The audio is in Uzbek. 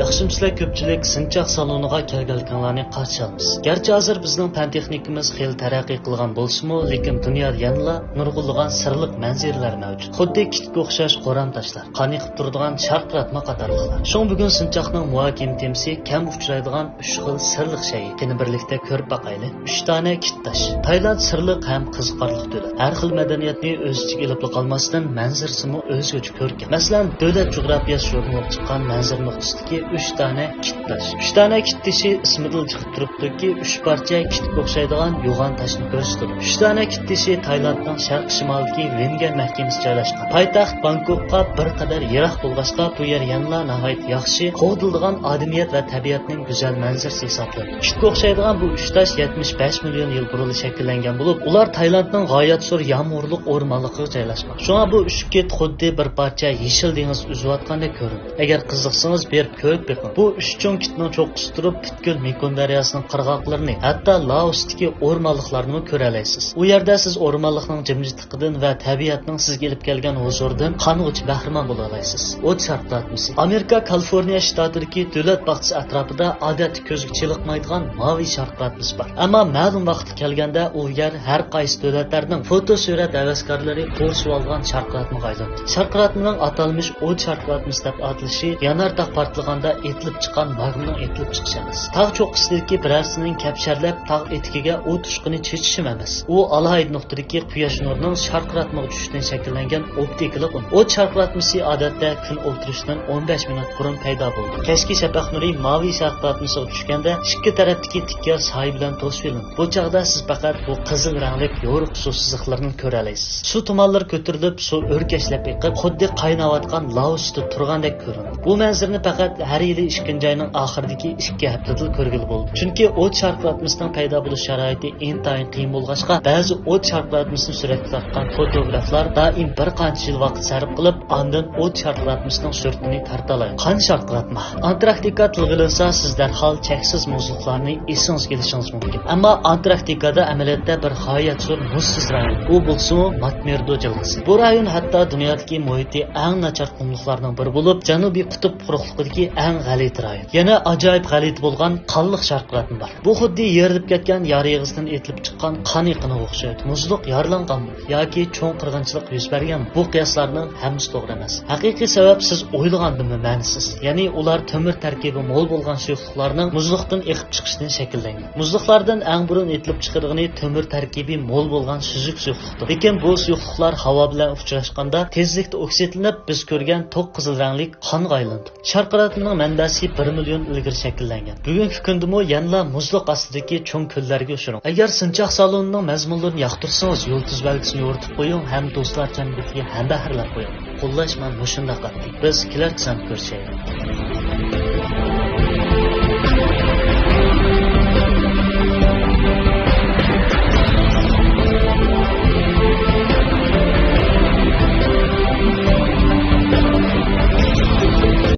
Yaxshi sizlar ko'pchilik sinchoq saloniga kelganlarni qarshi olamiz. Garchi hozir bizning fan texnikamiz xil taraqqiy qilgan bo'lsa-mu, lekin dunyoda yanada nurg'unlagan sirliq manzaralar mavjud. Xuddi kitga o'xshash qo'ram toshlar, qaniqib turadigan sharqratma qatorliqlar. Shu bugun sinchoqning muhokama temasi kam uchraydigan 3 xil sirliq shay. Qani birlikda ko'rib baqayli. 3 dona kit tosh. Tayland sirliq ham qiziqarli davlat. Har xil madaniyatni o'z ichiga olib qolmasdan manzarasimi o'zgacha ko'rkam. Masalan, davlat jo'grafiyasi sho'rmoq chiqqan manzara nuqtasidagi 3 dona kit tosh. 3 dona kit toshi ismidan chiqib turibdiki, 3 parcha kitga o'xshaydigan yo'g'on toshni ko'rsatadi. 3 dona kit toshi Taylandning sharq-shimolidagi Lemgan mahkamasi joylashgan. Poytaxt Bangkokqa bir qadar yiroq bo'lg'achqa bu yer yanada nihoyat yaxshi qo'dildigan odamiyat va tabiatning go'zal manzarasi hisoblanadi. Kitga o'xshaydigan bu 3 tosh 75 million yil burun shakllangan bo'lib, ular Taylandning g'oyat zo'r yomg'irliq o'rmonligiga joylashgan. Shunga bu 3 kit xuddi bir parcha yeshil dengiz uzayotgandek ko'rinadi. Agar qiziqsangiz berib ko'rib beqing. Bu 3 cho'ng kitning cho'qqisi turib butkul Mekong daryosining qirg'oqlarini, hatto Laosdagi o'rmonliqlarni ko'ra olasiz. U yerda siz o'rmonliqning jimjitligidan va tabiatning sizga olib kelgan huzuridan qang'uch bahramon bo'la olasiz. O't sharqlatmasi. Amerika Kaliforniya shtatidagi davlat bog'chasi atrofida odatda ko'zga chiliqmaydigan mavi sharqlatmasi bor. Ammo ma'lum vaqtga kelganda u yer har qaysi davlatlarning fotosurat havaskorlari qo'rshib olgan sharqlatmaga aylandi. Sharqlatmaning atalmish o't sharqlatmasi deb atalishi yanardaq portlaganda etilib chiqqan magmaning etilib chiqishi emas. Tog' cho'qqisidagi birarsining kapsharlab tog' etikiga o't tushqini chechishim emas. U alohida nuqtadagi quyosh nurining sharqlatmaga tushishidan shakllangan optikalik un. O't sharqlatmasi odatda kun o'tirishdan 15 minut burun paydo bo'ldi. Kechki shafaq nuri mavi sharqlatmasiga tushganda ikki tarafdagi tikka soy bilan to'siladi. Bu chaqda siz faqat bu qizil rangli yo'riq suv siziqlarini ko'ra olasiz. Suv tumanlari ko'tarilib, suv o'rkashlab eqib, xuddi qaynayotgan lav ustida turgandek ko'rinadi. Bu manzarani faqat har yili 2 oyning oxiridagi 2 haftada ko'rgili bo'ldi. Chunki o't sharqlatmasining paydo bo'lish sharoiti intayin qiyin bo'lg'achqa, ba'zi o't sharqlatmasini suratga tortgan fotograflar doim bir qancha yil vaqt sarf qilib, ondan o't sharqlatmasining suratini tarta oladi. Qani sharqlatma? Antarktika tilg'ilinsa siz darhol cheksiz muzliqlarni esingizga kelishingiz mumkin. Ammo Antarktikada amaliyotda bir g'oyat zo'r muzsiz rayon. U bo'lsa-mu Matmerdo jilg'isi. Bu rayon hatto dunyodagi muhiti eng nachar qumliqlarning biri bo'lib, Janubiy qutb quruqligidagi eng g'alit rayon. Yana ajoyib g'alit bo'lgan qanliq sharqlatma bor. Bu xuddi yerilib ketgan yor yig'isidan etilib chiqqan qon yiqini o'xshaydi. Muzliq yorlanganmi yoki cho'ng qirg'inchilik yuz bergan? Bu qiyoslarning hammasi to'g'ri emas. Haqiqiy sabab siz o'ylagandimi ma'nisiz. Ya'ni ular temir tarkibi mo'l bo'lgan suyuqliklarning muzliqdan eqib chiqishidan shakllangan. Muzliqlardan eng burun etilib chiqargani temir tarkibi mo'l bo'lgan suzuk suyuqlikdir. Lekin bu suyuqliklar havo bilan uchrashganda tezlikda oksidlanib, biz ko'rgan to'q qizil rangli qonga aylandi. Sharqlatmaning manbasi 1 million ilgari shakllangan. Bugungi kundami yanada muzliq ostidagi cho'ng ko'llarga uchrang. Agar sinchoq salonining mazmunlarini yoqtirsangiz, yulduz belgisini yoritib qo'ying, ham do'stlar jamiyatiga ham bahrlab qo'ying. Qo'llash men mushunda qattiq. Biz kelar qisam ko'rishaylik.